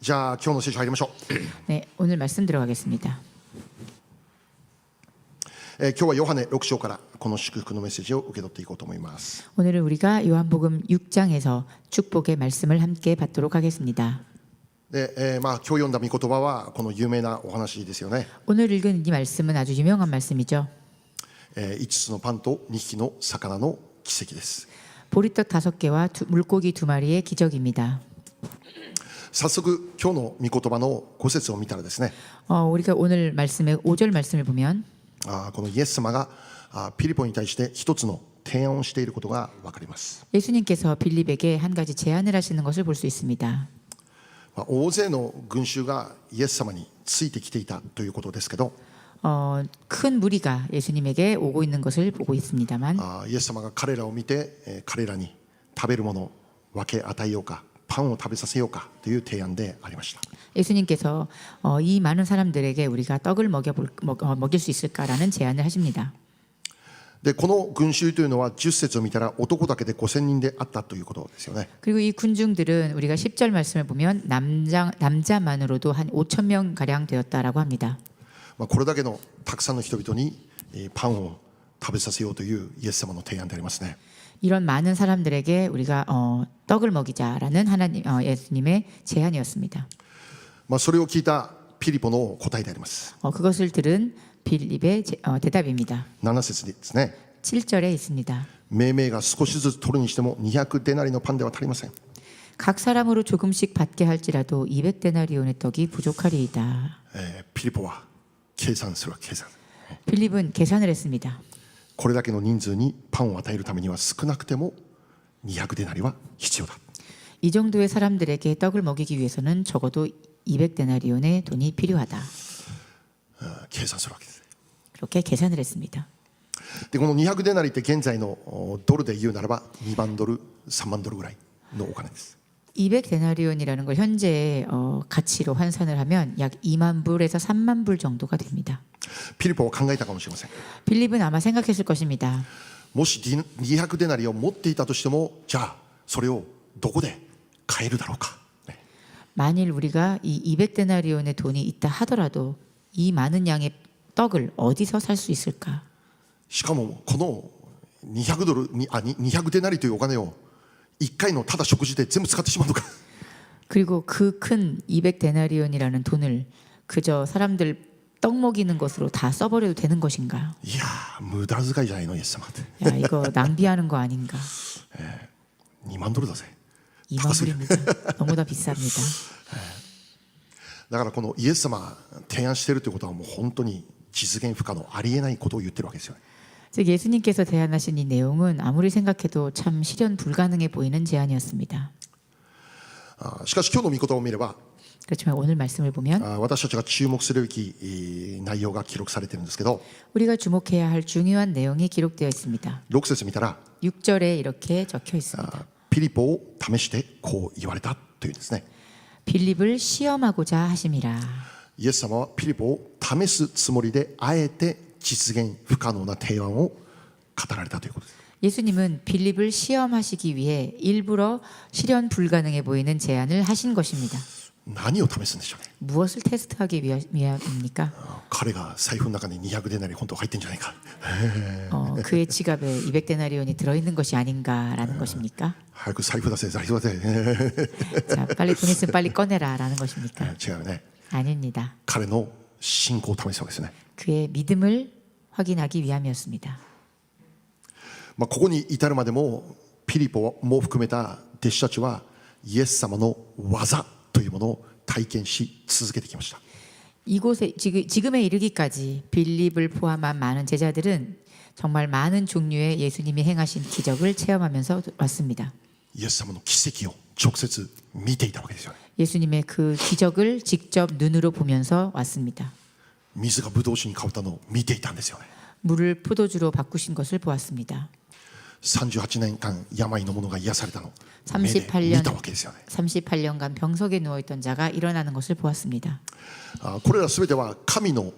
じゃあ今日の聖書入りましょう。 네, 오늘 말씀 들어가겠습니다. 今日はヨハネ6章からこの祝福のメッセージを受け取っていこうと思います。 오늘은 우리가 요한복음 6장에서 축복의 말씀을 함께 받도록 하겠습니다. で、今日読んだ御言葉はこの有名なお話ですよね。 오늘 읽은 이 말씀은 아주 유명한 말씀이죠. 5つのパンと2匹の魚の奇跡です。 보리떡 5개와 물고기 2마리의 기적입니다. 早速今日の御言葉の5節を見たらですね、 우리가 오늘 말씀의 5절 말씀을 보면 このイエス様がピリポに対して一つの提案をしていることが分かります。 예수님께서 빌립에게 한 가지 제안을 하시는 것을 볼 수 있습니다. 大勢の群衆がイエス様についてきていたということですけど、 큰 무리가 예수님에게 오고 있는 것을 보고 있습니다만 イエス様が彼らを見て、彼らに食べるものを分け与えようか、パンを食べさせようかという提案でありました。 예수님께서 이 많은 사람들에게 우리가 떡을 먹일 수 있을까라는 제안을 하십니다. でこの群衆というのは10節を見たら男だけで5000人であったということですよね。 그리고 이 군중들은 우리가 10절 말씀을 보면 남자만으로도 한 5천 명 가량 되었다라고 합니다. これだけのたくさんの人々にパンを食べさせようというイエス様の提案でありますね。 이런 많은 사람들에게 우리가 떡을 먹이자라는 하나님 예수님의 제안이었습니다. それを聞いたピリポの答えであります。 그것을 들은 빌립의 대답입니다. 7節ですね。 7절에 있습니다. 命名が少しずつ取るにしても200デナリのパンでは足りません。 각 사람으로 조금씩 받게 할지라도 200데나리온의 떡이 부족하리이다. ピリポは計算するわけ、計算。 빌립은 계산을 했습니다. これだけの人数にパンを与えるためには少なくても200デナリは必要だ。 이 정도의 사람들에게 떡을 먹이기 위해서는 적어도 200데나리온의 돈이 필요하다. 計算するわけです。 그렇게 계산을 했습니다. でこの200デナリって現在のドルで言うならば2万ドル、3万ドルぐらいのお金です。 200데나리온이라는 걸 현재의 가치로換算을 하면 약 2만 불에서 3만 불 정도가 됩니다. ピリポは考えたかもしれません。 빌립은 아마 생각했을 것입니다. もし200デナリを持っていたとしても、じゃあそれをどこで買えるだろうか。 만일 우리가 이 200데나리온의 돈이 있다 하더라도 이 많은 양의 떡을 어디서 살 수 있을까? しかもこの200ドルに200デナリというお金を1回のただ食事で全部使ってしまうのか。 그리고 그 큰 200데나리온이라는 돈을 그저 사람들 떡 먹이는 것으로 다 써버려도 되는 것인가? いやー無駄遣いじゃないのイエス様って。 야, 이거 낭비하는 거 아닌가? 2万ドルだぜ。 2만 불입니다. 너무나 비쌉니다. だからこのイエス様が提案しているということはもう本当に実現不可能、ありえないことを言ってるわけですよね。 즉 예수님께서 제안하신 이 내용은 아무리 생각해도 참 실현 불가능해 보이는 제안이었습니다. しかし今日の御言葉を見れば 그렇지만 오늘 말씀을 보면 私たちが注目するべき内容が記録されているんですけど、 우리가 주목해야 할 중요한 내용이 기록되어 있습니다. 6節見たら 6절에 이렇게 적혀 있습니다. ピリポを試してこう言われたというんですね。 빌립을 시험하고자 하심이라. イエス様はピリポを試すつもりであえて実現不可能な提案を語られたということです。 예수님은 빌립을 시험하시기 위해 일부러 실현 불가능해 보이는 제안을 하신 것입니다. 何を試すんでしょうね。 무엇을 테스트하기 위함입니까? 彼が財布の中に200デナリ本当は入ってんじゃないか。 그의 지갑에 200데나리온이 들어있는 것이 아닌가라는 것입니까? 早く財布出せ、財布出せ。 자, 빨리 돈 있으면 빨리 꺼내라라는 것입니까? 違うね。 아닙니다. 彼の信仰を試すわけですね。 그의 믿음을 확인하기 위함이었습니다. ここに至るまでもピリポも含めた弟子たちはイエス様の技というものを体験し続けてきました。 이곳에 지금에 이르기까지 빌립을 포함한 많은 제자들은 정말 많은 종류의 예수님이 행하신 기적을 체험하면서 왔습니다. イエス様の奇跡を直接見ていたわけですよね。 예수님의 그 기적을 직접 눈으로 보면서 왔습니다. 水がブドウ酒に変わったのを見ていたんですよね。 물을 포도주로 바꾸신 것을 보았습니다. 38年間病の者が癒されたのを目で見たわけですよね。 38년간 병석에 누워있던 자가 일어나는 것을 보았습니다. これらすべては神の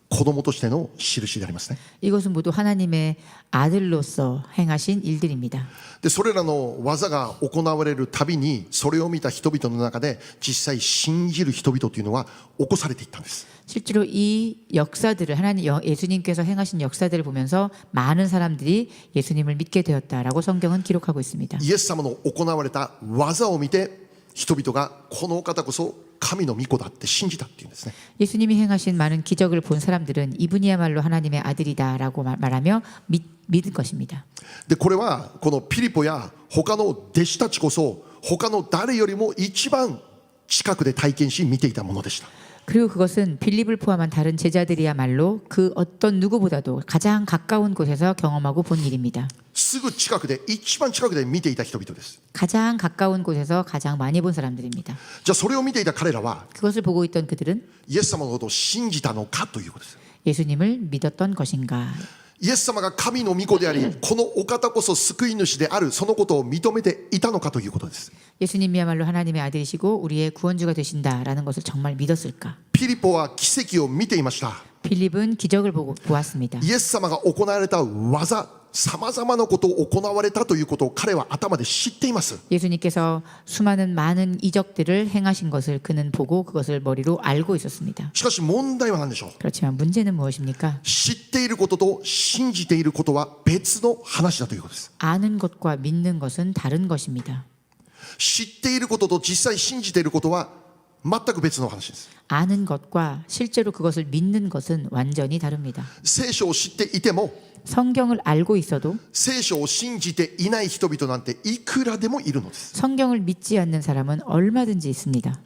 子供としての印でありますね。 이것은 모두 하나님의 아들로서 행하신 일들입니다. でそれらの技が行われるたびにそれを見た人々の中で実際信じる人々というのは起こされていったんです。 실제로 이 역사들을 예수님께서 행하신 역사들을 보면서 많은 사람들이 예수님을 믿게 되었다라고 성경은 기록하고 있습니다. イエス様の行われた技を見て人々がこのお方こそ神の御子だって信じたっていうんですね。 예수님이 행하신 많은 기적을 본 사람들은 이분이야말로 하나님의 아들이다라고 말하며 믿은 것입니다. でこれはこのピリポや他の弟子たちこそ他の誰よりも一番近くで体験し見ていたものでした。 그리고 그것은 빌립을 포함한 다른 제자들이야말로 그 어떤 누구보다도 가장 가까운 곳에서 경험하고 본 일입니다. すぐ近くで一番近くで見ていた人々です。 가장 가까운 곳에서 가장 많이 본 사람들입니다. じゃあそれを見ていた彼らは 그것을 보고 있던 그들은 イエス様のことを信じたのかということです。 예수님을 믿었던 것인가? イエス様が神の御子でありこのお方こそ救い主であるそのことを認めていたのかということです。 예수님이야말로 하나님의 아들이시고 우리의 구원주가 되신다라는 것을 정말 믿었을까? ピリポは奇跡を見ていました。 빌립은 기적을 보았습니다. イエス様が行われた技さまざまなことを行われたということを彼は頭で知っています。 예수님께서 수많은 많은 이적들을 행하신 것을 그는 보고 그것을 머리로 알고 있었습니다. しかし問題は何でしょう。 그렇지만 문제는 무엇입니까? 知っていることと信じていることは別の話だということです。 아는 것과 믿는 것은 다른 것입니다. 知っていることと実際信じていることは全く別の話です。 아는 것과 실제로 그것을 믿는 것은 완전히 다릅니다. 聖書を知っていても 성경을 알고 있어도 聖書を信じていない人々なんていくらでもいるのです。 성경을 믿지 않는 사람은 얼마든지 있습니다.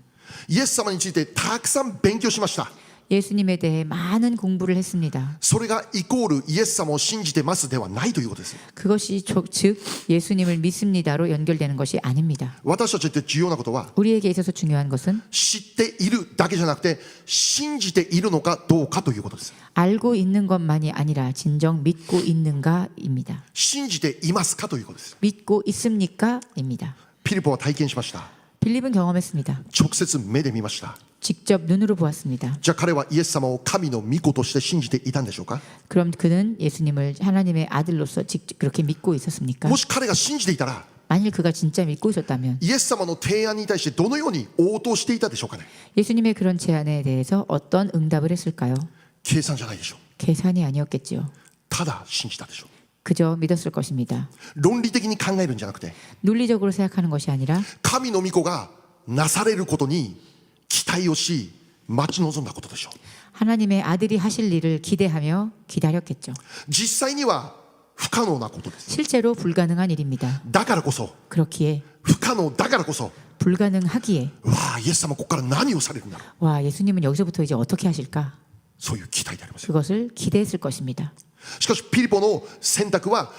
イエス様についてたくさん勉強しました。 예수님에 대해 많은 공부를 했습니다. それがイコールイエス様を信じてますではないということです。 그것이 즉 예수님을 믿습니다로 연결되는 것이 아닙니다. 私たちにとって重要なことは 우리에게 있어서 중요한 것은 知っているだけじゃなくて信じているのかどうかということです。 알고 있는 것만이 아니라 진정 믿고 있는가입니다. 信じていますかということです。 믿고 있습니까?입니다. ピリポは体験しました。 빌립은 경험했습니다. 直接目で見ました。 직접 눈으로 보았습니다. じゃあ彼はイエス様を神の御子として信じていたんでしょうか。 그럼 그는 예수님을 하나님의 아들로서 직접 그렇게 믿고 있었습니까? もし彼が信じていたら 만일 그가 진짜 믿고 있었다면 イエス様の提案に対してどのように応答していたでしょうかね。 예수님의 그런 제안에 대해서 어떤 응답을 했을까요? 計算じゃないでしょう。 계산이 아니었겠지요. ただ信じたでしょう。 그저 믿었을 것입니다. 論理的に考えるんじゃなくて 논리적으로 생각하는 것이 아니라 神の御子がなされることに期待をし待ち望んだことでしょう。 하나님의 아들이 하실 일을 기대하며 기다렸겠죠. 実際には不可能なことです。 실제로 불가능한 일입니다. だからこそ 그렇기에 不可能だからこそ 불가능하기에 わあイエス様ここから何をされるんだろう 와 예수님은 여기서부터 이제 어떻게 하실까? そういう期待でありますよ。 그것을 기대했을 것입니다. しかしピリポの選択は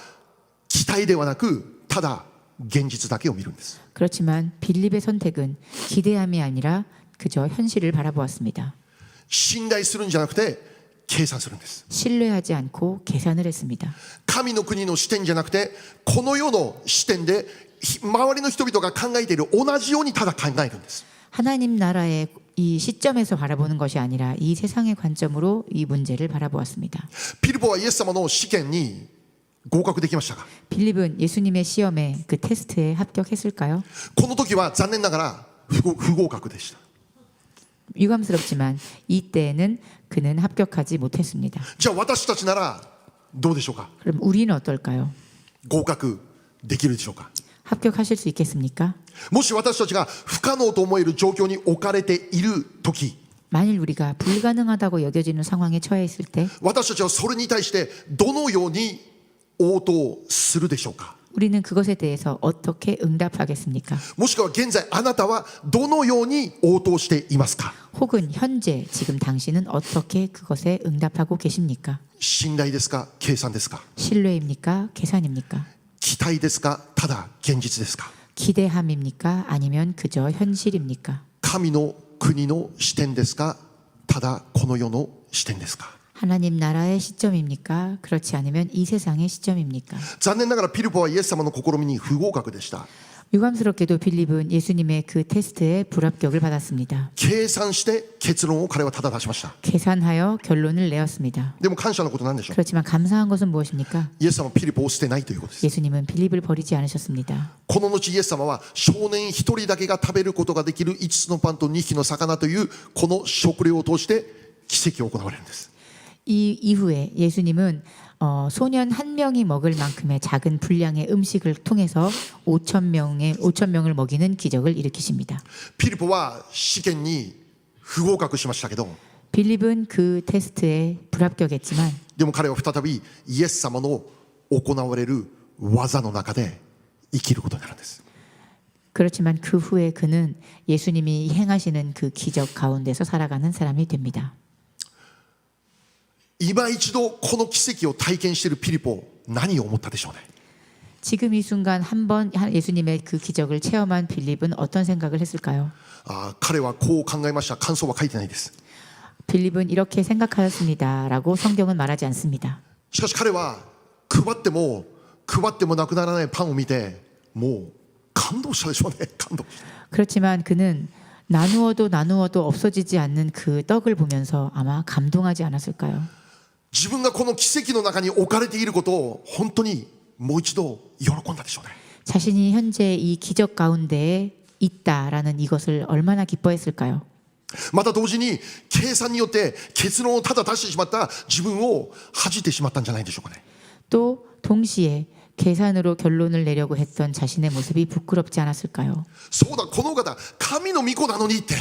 期待ではなくただ現実だけを見るんです。 그렇지만 빌립의 선택은 기대함이 아니라 그저 현실을 바라보았습니다. 信頼するんじゃなくて計算するんです。 신뢰하지 않고 계산을 했습니다. 神の国の視点じゃなくてこの世の視点で周りの人々が考えている同じようにただ考えるんです。 하나님 나라의 이 시점에서 바라보는 것이 아니라 이 세상의 관점으로 이 문제를 바라보았습니다. ピリポはイエス様の試験に合格できましたか。 빌립은 예수님의 시험에 그 테스트에 합격했을까요? この時は残念ながら不合格でした。 유감스럽지만 이때에는 그는 합격하지 못했습니다. じゃあ私たちならどうでしょうか。 그럼 우리는 어떨까요? 合格できるでしょうか。 합격하실 수 있겠습니까? もし私たちが不可能と思える状況に置かれている時 만일 우리가 불가능하다고 여겨지는 상황에 처해 있을 때 私たちはそれに対してどのように応答するでしょうか。 우리는 그것에 대해서 어떻게 응답하겠습니까? もしくは現在あなたはどのように応答していますか。 혹은 현재 지금 당신은 어떻게 그것에 응답하고 계십니까? 信頼ですか計算ですか。 신뢰입니까? 계산입니까? 期待ですかただ現実ですか。 기대함입니까? 아니면 그저 현실입니까? 神の国の視点ですかただこの世の視点ですか。 하나님 나라의 시점입니까? 그렇지 않으면 이 세상의 시점입니까? 残念ながらピリポはイエス様の試みに不合格でした。 유감스럽게도 빌립은 예수님의 그 테스트에 불합격을 받았습니다. 計算して結論を彼はただ出しました。 계산하여 결론을 내었습니다. でも感謝のことなんでしょう。 그렇지만 감사한 것은 무엇입니까? イエス様はピリポを捨てないということです。 예수님은 빌립을 버리지 않으셨습니다. この後イエス様は少年一人だけが食べることができる5つのパンと2匹の魚というこの食料を通して奇跡を行われるんです。 이 이후에 예수님은 소년 한 명이 먹을 만큼의 작은 분량의 음식을 통해서 5천 명을 먹이는 기적을 일으키십니다. ピリポは試験に不合格しましたけど、 빌립은 그 테스트에 불합격했지만 でも彼は再びイエス様の行われる技の中で生きることになるんです。 그렇지만 그 후에 그는 예수님이 행하시는 그 기적 가운데서 살아가는 사람이 됩니다. 今一度この奇跡を体験しているピリポ、何を思ったでしょうね。 지금 이 순간 한번 예수님의 그 기적을 체험한 빌립은 어떤 생각을 했을까요? 彼はこう考えました。感想は書いてないです。 빌립은 이렇게 생각하였습니다라고 성경은 말하지 않습니다. しかし彼は配ってもなくならないパンを見てもう感動したでしょうね。感動。 그렇지만 그는 나누어도 없어지지 않는 그 떡을 보면서 아마 감동하지 않았을까요? 自分がこの奇跡の中に置かれていることを本当にもう一度喜んだでしょうね。 자신이 현재 이 기적 가운데에 있다라는 이것을 얼마나 기뻐했을까요? また同時に計算によって結論をただ出してしまった自分を恥じてしまったんじゃないでしょうかね。 또 동시에 계산으로 결론을 내려고 했던 자신의 모습이 부끄럽지 않았을까요? そうだ、この方神の御子なのにって、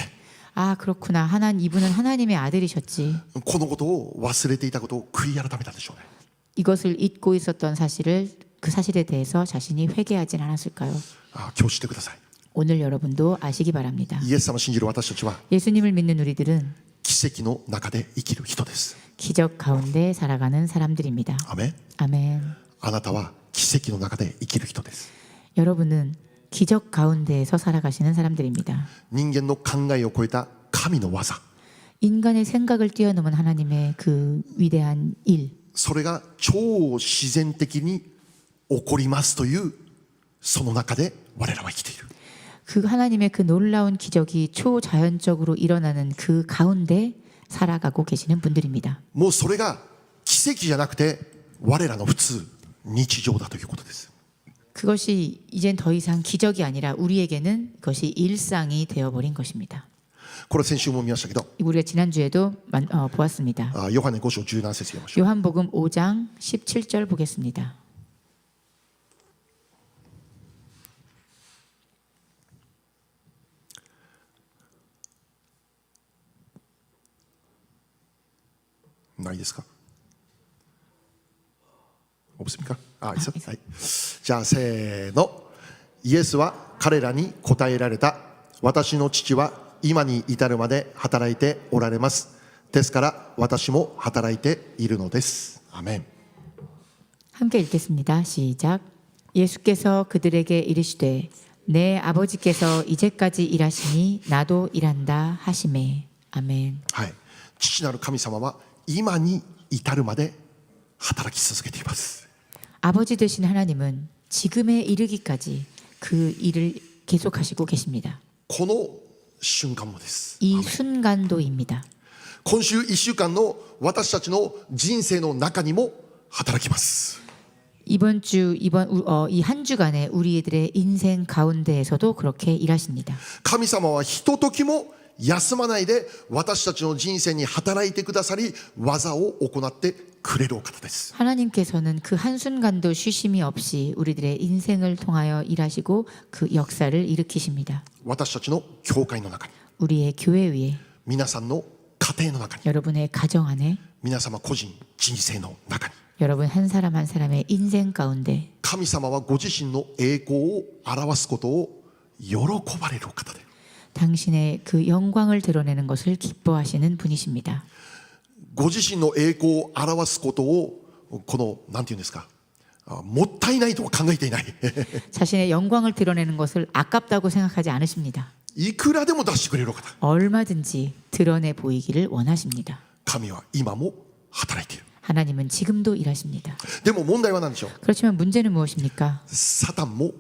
아 그렇구나. 이분은 하나님의 아들이셨지. このことを忘れていたことを悔い改めたでしょうね。 이것을 잊고 있었던 그 사실에 대해서 자신이 회개하진 않았을까요? 今日知ってください。 오늘 여러분도 아시기 바랍니다. イエス様を信じる私たちは 예수님을 믿는 우리들은 奇跡の中で生きる人です。 기적 가운데 살아가는 사람들입니다. アメン。 아멘. あなたは奇跡の中で生きる人です。 여러분은 기적 가운데에서 살아가시는 사람들입니다. 人間の考えを超えた神の技、 인간의 생각을 뛰어넘은 하나님의 그 위대한 일, それが超自然的に起こりますというその中で我らは生きている。 그 하나님의 그 놀라운 기적이 초자연적으로 일어나는 그 가운데 살아가고 계시는 분들입니다. もうそれが奇跡じゃなくて我らの普通日常だということです。 그것이 이젠 더 이상 기적이 아니라 우리에게는 그것이 일상이 되어버린 것입니다. これ先週も見ましたけど、 우리가 지난주에도 보았습니다. ヨハネ5章17節読みましょう。 요한복음 5장 17절 보겠습니다.ないですか? 없습니까? 있어? はい。じゃあせーの。イエスは彼らに答えられた。私の父は今に至るまで働いておられます。ですから私も働いているのです。アメン。 함께 읽겠습니다. 시작. 예수께서 그들에게 이르시되 내 아버지께서 이제까지 일하시니 나도 일한다 하시매. 아멘. はい。父なる神様は今に至るまで働き続けています。 아버지 되신 하나님은 지금에 이르기까지 그 일을 계속하시고 계십니다. この瞬間もです。 이 순간도입니다. 今週1週間の私たちの人生の中にも働きます。 이 한 주간의 우리들의 인생 가운데에서도 그렇게 일하십니다. 神様はひとときも休まないで私たちの人生に働いてくださり技を行ってくれるお方です。 하나님께서는 그 한순간도 쉬심이 없이 우리들의 인생을 통하여 일하시고 그 역사를 일으키십니다. 私たちの教会の中に、 우리의 교회 위에, 皆さんの家庭の中に、 여러분의 가정 안에, 皆様個人人生の中に、 여러분 한 사람 한 사람의 인생 가운데 神様はご自身の栄光を表すことを喜ばれるお方で、 당신의 그 영광을 드러내는 것을 기뻐하시는 분이십니다. ご自身の栄光を表すことをこのなんていうんですか、もったいないとは考えていない。 자신의 영광을 드러내는 것을 아깝다고 생각하지 않으십니다. いくらでも出してくれるお方。 얼마든지 드러내 보이기를 원하십니다. 神は今も働いている。 하나님은 지금도 일하십니다. でも問題は何でしょう。 그렇지만 문제는 무엇입니까? サタンも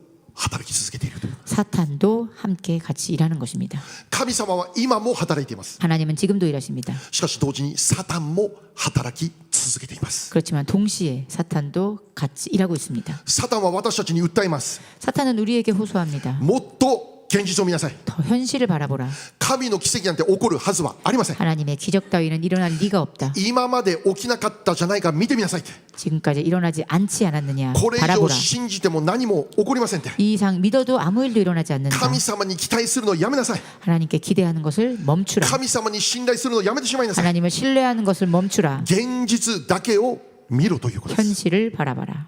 働き続けている。 사탄도 함께 같이 일하는 것입니다. 神様は今も働いています。 하나님은 지금도 일하십니다. しかし同時にサタンも働き続けています。 그렇지만 동시에 사탄도 같이 일하고 있습니다. サタンは私たちに訴えます。 사탄은 우리에게 호소합니다. もっと現実を見なさい。 더 현실을 바라보라. 神の奇跡なんて起こるはずはありません。 하나님의 기적 따위는 일어날 리가 없다. 今まで起きなかったじゃないか見てみなさいって。 지금까지 일어나지 않지 않았느냐 これ以上 바라보라. 信じても何も起こりませんって。 이 이상 믿어도 아무 일도 일어나지 않는다. 神様に期待するのをやめなさい。 하나님께 기대하는 것을 멈추라. 神様に信頼するのをやめてしまいなさい。 하나님을 신뢰하는 것을 멈추라. 現実だけを見ろということです。 현실을 바라봐라.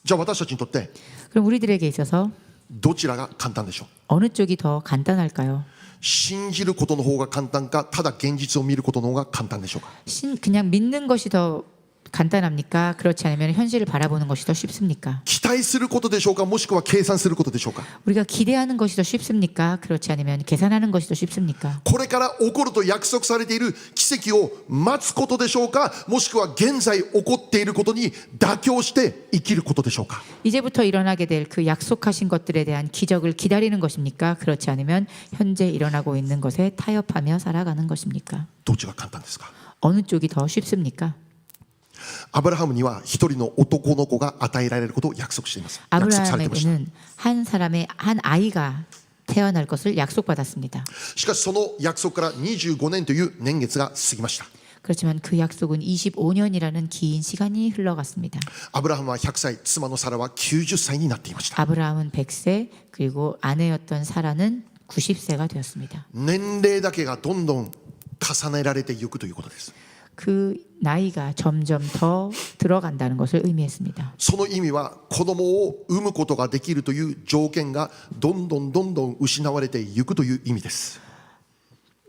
じゃあ私たちにとって 그럼 우리들에게 있어서 どちらが簡単でしょう。 어느 쪽이 더 간단할까요? 信じることの方が簡単か、ただ現実を見ることの方が簡単でしょうか。 그냥 믿는 것이 더 간단합니까? 그렇지 않으면 현실을 바라보는 것이 더 쉽습니까? 期待することでしょうか、もしくは計算することでしょうか。 우리가 기대하는 것이 더 쉽습니까? 그렇지 않으면 계산하는 것이 더 쉽습니까? これから起こると約束されている奇跡を待つことでしょうか、もしくは現在起こっていることに妥協して生きることでしょうか。 이제부터 일어나게 될 그 약속하신 것들에 대한 기적을 기다리는 것입니까? 그렇지 않으면 현재 일어나고 있는 것에 타협하며 살아가는 것입니까? どっちが簡単ですか。 어느 쪽이 더 쉽습니까? アブラハムには一人の男の子が与えられることを約束しています。約束されていました。 아브라함에게는 한 사람의 한 아이가 태어날 것을 약속받았습니다. しかしその約束から25年という年月が過ぎました。 그렇지만 그 약속은 25년이라는 긴 시간이 흘러갔습니다. アブラハムは100歳、妻のサラは90歳になっていました。 아브라함은 100세 그리고 아내였던 사라는 90세가 되었습니다. 年齢だけがどんどん重ねられていくということです。 그 나이가 점점 더 들어간다는 것을 의미했습니다. その意味は子供を産むことができるという条件がどんどん失われていくという意味です。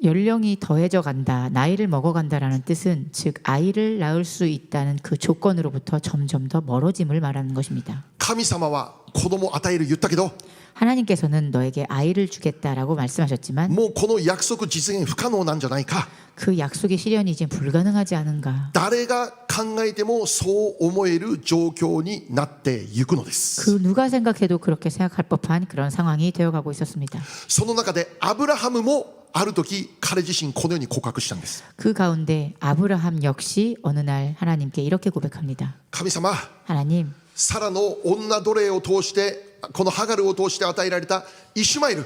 연령이 더해져 간다, 나이를 먹어간다라는 뜻은 즉 아이를 낳을 수 있다는 그 조건으로부터 점점 더 멀어짐을 말하는 것입니다. 神様は子供を与える言ったけど、 하나님께서는 너에게 아이를 주겠다라고 말씀하셨지만 もうこの約束実現不可能なんじゃないか。 그 약속의 실현이 이제 불가능하지 않은가. 誰が考えてもそう思える状況になっていくのです。 그 누가 생각해도 그렇게 생각할 법한 그런 상황이 되어가고 있었습니다. その中でアブラハムもある時彼自身このように告白したんです。 그 가운데 아브라함 역시 어느 날 하나님께 이렇게 고백합니다. 神様、 하나님, サラの女奴隷を通してこのハガルを通して与えられたイシュマエル、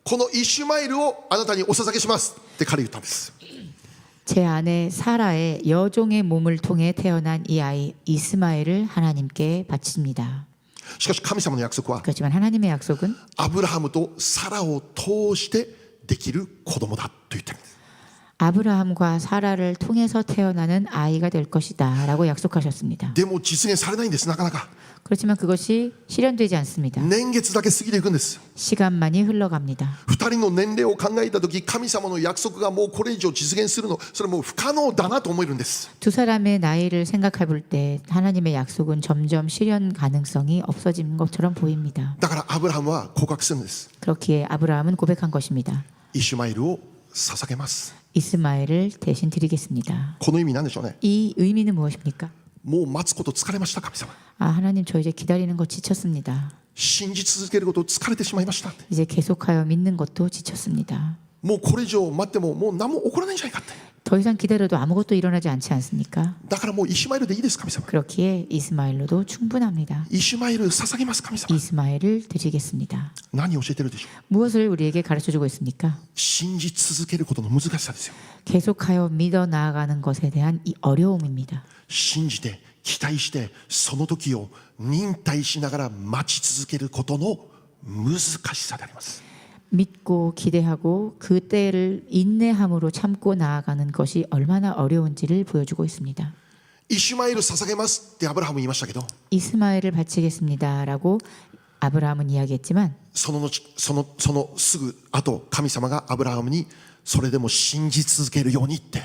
このイシュマエルをあなたにお捧げしますって彼言ったんです。 제 아내 사라의 여종의 몸을 통해 태어난 이 아이 이스마엘을 하나님께 바칩니다. しかし神様の約束は 그렇지만 하나님의 약속은 アブラハムとサラを通してできる子供だと言ってるんです。 아브라함과 사라를 통해서 태어나는 아이가 될 것이다 라고 약속하셨습니다. でも実現されないんです。なかなか 그렇지만 그것이 실현되지 않습니다. 年月だけ過ぎていくんです。 시간만이 흘러갑니다. 2人の年齢を考えた時、神様の約束がもうこれ以上実現するの、それもう不可能だなと思えるんです。 두 사람의 나이를 생각해 볼 때 하나님의 약속은 점점 실현 가능성이 없어지는 것처럼 보입니다. だからアブラハムは告白するんです。 그렇기에 아브라함은 고백한 것입니다. イシュマエルを捧げます。 이스마엘을 대신 드리겠습니다. この意味なんでしょうね。 이 의미는 무엇입니까? もう待つこと疲れました。神様、 아, 하나님 저 이제 기다리는 거 지쳤습니다. 信じ続けること疲れてしまいました。 이제 계속하여 믿는 것도 지쳤습니다. もうこれ以上待ってももう何も起こらないんじゃないかって。 더 이상 기다려도 아무것도 일어나지 않지 않습니까? だからもうイシュマエルでいいです。神様、 그렇기에 이스마엘로도 충분합니다. イシュマエル捧げます。神様、 이스마엘을 드리겠습니다. 何を教えてるでしょう。 무엇을 우리에게 가르쳐주고 있습니까? 信じ続けることの難しさですよ。 계속하여 믿어 나아가는 것에 대한 이 어려움입니다. 信じて期待してその時を忍耐しながら待ち続けることの難しさであります。 믿고 기대하고 그 때를 인내함으로 참고 나아가는 것이 얼마나 어려운지를 보여주고 있습니다. イシュマエル捧げますってアブラハム言いましたけど、 이스마엘을 바치겠습니다라고 아브라함은 이야기했지만 そのすぐ後、神様がアブラハムにそれでも信じ続けるようにって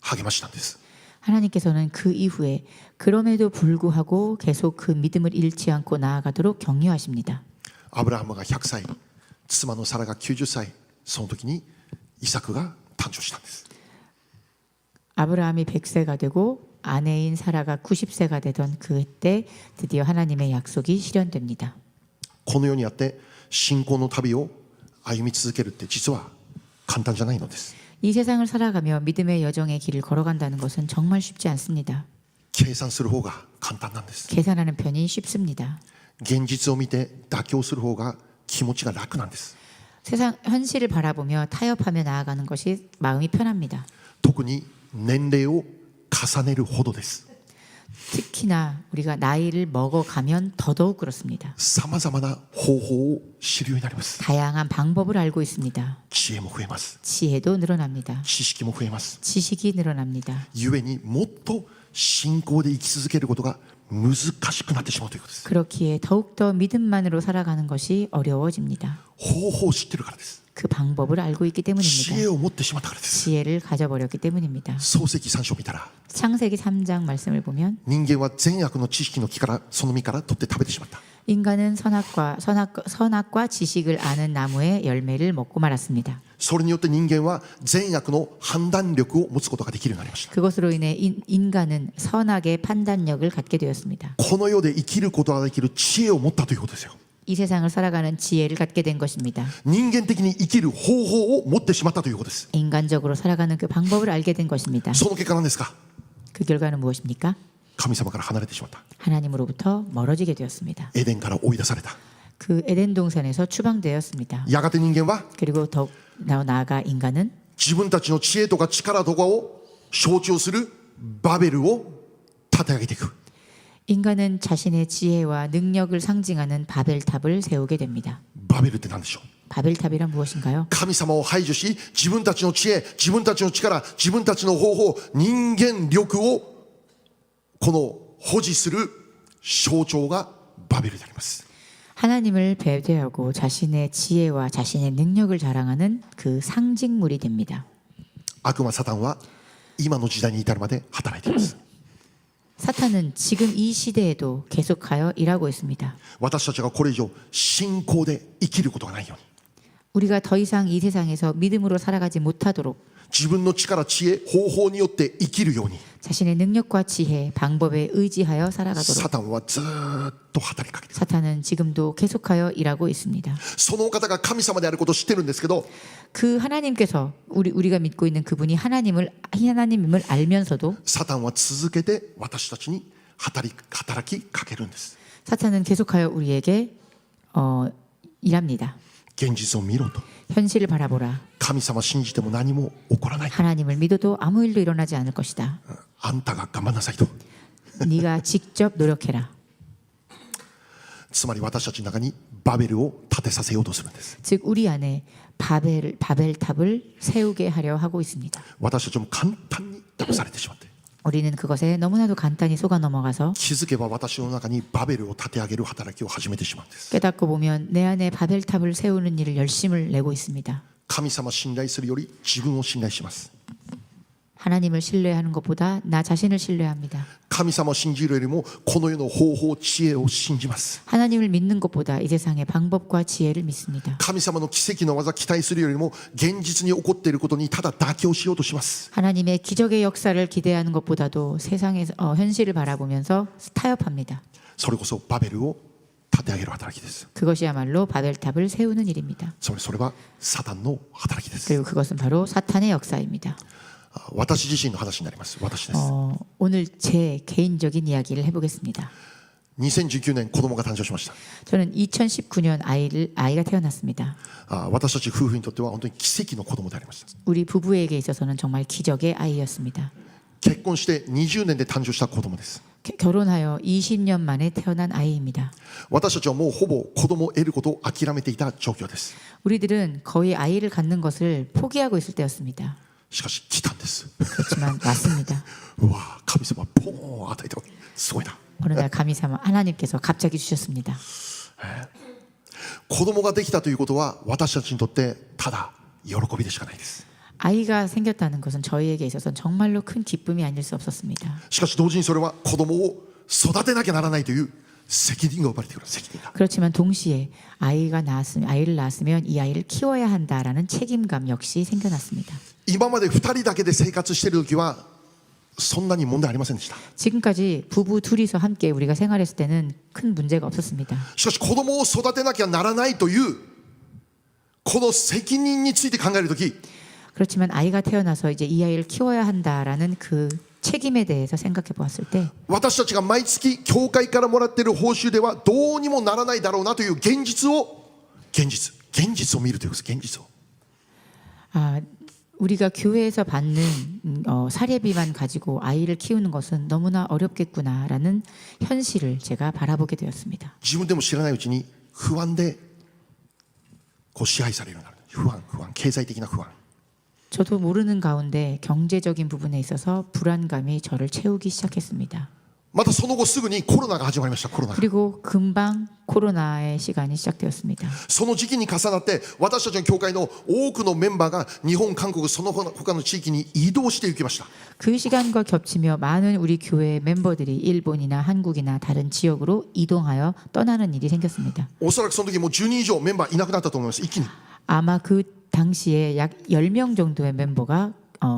励ましたんです。 하나님께서는 그 이후에 그럼에도 불구하고 계속 그 믿음을 잃지 않고 나아가도록 격려하십니다. アブラハムが100歳、妻のサラが90歳、その時にイサクが誕生したんです。 아브라함이 100세가 되고 아내인 사라가 90세가 되던 그때 드디어 하나님의 약속이 실현됩니다. この世にあって信仰の旅を歩み続けるって実は簡単じゃないのです。 이 세상을 살아가며 믿음의 여정의 길을 걸어간다는 것은 정말 쉽지 않습니다. 計算する方が簡単なんです。 계산하는 편이 쉽습니다. 現実を見て妥協する方が気持ちが楽なんです。 세상 현실을 바라보며 타협하며 나아가는 것이 마음이 편합니다. 特に年齢を重ねるほどです。 특히나 우리가 나이를 먹어가면 더더욱 그렇습니다. さまざまな方法を知るようになります。 다양한 방법을 알고 있습니다. 知恵も増えます。 지혜도 늘어납니다. 知識も増えます。 지식이 늘어납니다. ゆえにもっと信仰で生き続けることが難しくなってしまうということです。 그렇기에 더욱더 믿음만으로 살아가는 것이 어려워집니다. 方法を知ってるからです。 그 방법을 알고 있기 知恵 때문입니다. を持ってしまったからです。 지혜를 가져버렸기 때문입니다. 創世記3章を見たら 창세기 3장 말씀을 보면 人間は善悪の知識の木からその実から取って食べてしまった。 인간은 선악과 지식을 아는 나무의 열매를 먹고 말았습니다. それによって人間は善悪の判断力を持つことができるようになりました。 그것으로 인해 인간은 선악의 판단력을 갖게 되었습니다. この世で生きることができる知恵を持ったということですよ。 이 세상을 살아가는 지혜를 갖게 된 것입니다. 人間的に生きる方法を持ってしまったということです。 인간적으로 살아가는 그 방법을 알게 된 것입니다. その結果なんですか。 그 결과는 무엇입니까? 神様から離れてしまった。 하나님으로부터 멀어지게 되었습니다. エデンから追い出された。 그 에덴 동산에서 추방되었습니다. やがて人間は 그리고 더 나아가 인간은 自分たちの知恵とか力とかを象徴するバベルを立て上げていく。 인간은 자신의 지혜와 능력을 상징하는 바벨탑을 세우게 됩니다. バベルって何でしょう。 바벨탑이란 무엇인가요? 神様を排除し自分たちの知恵、自分たちの力、自分たちの方法、人間力をこの保持する象徴がバベルであります。 하나님을 배대하고 자신의 지혜와 자신의 능력을 자랑하는 그 상징물이 됩니다. 悪魔サタンは今の時代に至るまで働いています。 사탄은 지금 이 시대에도 계속하여 일하고 있습니다. 私たちがこれ以上信仰で生きることがないように 우리가 더 이상 이 세상에서 믿음으로 살아가지 못하도록 自分の力、知恵、方法によって生きるように 자신의 능력과 지혜, 방법에 의지하여 살아가도록 サタンはずっと働きかけている。 사탄은 지금도 계속하여 일하고 있습니다. そのお方が神様であることを知ってるんですけど 그 하나님께서 우리가 믿고 있는 그분이 하나님임을 알면서도 サタンは続けて私たちに働きかけるんです。 사탄은 계속하여 우리에게 일합니다. 現実を見ろと。 현실을 바라보라. 神様信じても何も起こらない。 하나님을 믿어도 아무 일도 일어나지 않을 것이다. あんたが頑張んなさいと。 네가 직접 노력해라. つまり私たちの中にバベルを建てさせようとするんです。 즉 우리 안에 바벨탑을 세우게 하려 하고 있습니다. 私たちも簡単に騙されてしまって 우리는 그것에 너무나도 간단히 속아 넘어가서 気づけば私の中にバベルを立て上げる働きを始めてしまうんです。 깨닫고 보면 내 안에 바벨탑을 세우는 일을 열심을 내고 있습니다. 神様信頼するより自分を信頼します。 하나님을 신뢰하는 것보다 나 자신을 신뢰합니다. 神様を信じるよりもこの世の方法、知恵を信じます。 하나님을 믿는 것보다 이 세상의 방법과 지혜를 믿습니다. 神様の奇跡の技期待するよりも現実に起こっていることにただ妥協しようとします。 하나님의 기적의 역사를 기대하는 것보다도 세상에서 현실을 바라보면서 타협합니다. それこそバベルを立て上げる働きです。 그것이야말로 바벨탑을 세우는 일입니다. つまりそれはサタンの働きです。 그리고 그것은 바로 사탄의 역사입니다. 私自身の話になります。私です。 오늘 제 개인적인 이야기를 해보겠습니다. 2019年子供が誕生しました。 저는 2019년 아이가 태어났습니다. 私たち夫婦にとっては本当に奇跡の子供でありました。 우리 부부에게 있어서는 정말 기적의 아이였습니다. 結婚して20年で誕生した子供です。 결혼하여 20년 만에 태어난 아이입니다. 私たちはもうほぼ子供を得ることを諦めていた状況です。 우리들은 거의 아이를 갖는 것을 포기하고 있을 때였습니다. しかし来たんです。 그렇지만 왔습니다. うわ、神様ポーン与えた。すごいな。 어느 날 하나님께서 갑자기 주셨습니다. 子供ができたということは私たちにとってただ喜びでしかないです。 아이가 생겼다는 것은 저희에게 있어서는 정말로 큰 기쁨이 아닐 수 없었습니다. しかし同時にそれは子供を育てなきゃならないという責任が生まれてくる。責任が。 그렇지만 동시에 아이를 낳았으면 이 아이를 키워야 한다라는 책임감 역시 생겨났습니다. 今まで2人だけで生活している時はそんなに問題ありませんでした。 지금까지 부부 둘이서 함께 우리가 생활했을 때는 큰 문제가 없었습니다. しかし子供を育てなきゃならないというこの責任について考えるとき、 그렇지만 아이가 태어나서 이제 이 아이를 키워야 한다라는 그 책임에 대해서 생각해 보았을 때 私たちが毎月教会からもらっている報酬ではどうにもならないだろうなという現実を見るということです。現実を 아, 우리가 교회에서 받는 사례비만 가지고 아이를 키우는 것은 너무나 어렵겠구나라는 현실을 제가 바라보게 되었습니다. 自分でも知らないうちに不安でこう支配されるようになる。不安、経済的な不安。 저도 모르는 가운데 경제적인 부분에 있어서 불안감이 저를 채우기 시작했습니다. またその後すぐにコロナが始まりました。コロナが 그리고 금방 코로나의 시간이 시작되었습니다. その時期に重なって私たちの教会の多くのメンバーが日本、韓国その他の地域に移動していきました。 그 시간과 겹치며 많은 우리 교회 멤버들이 일본이나 한국이나 다른 지역으로 이동하여 떠나는 일이 생겼습니다. おそらくその時もう10人以上メンバーいなくなったと思います。一気に 아마 그 당시에 약 10명 정도의 멤버가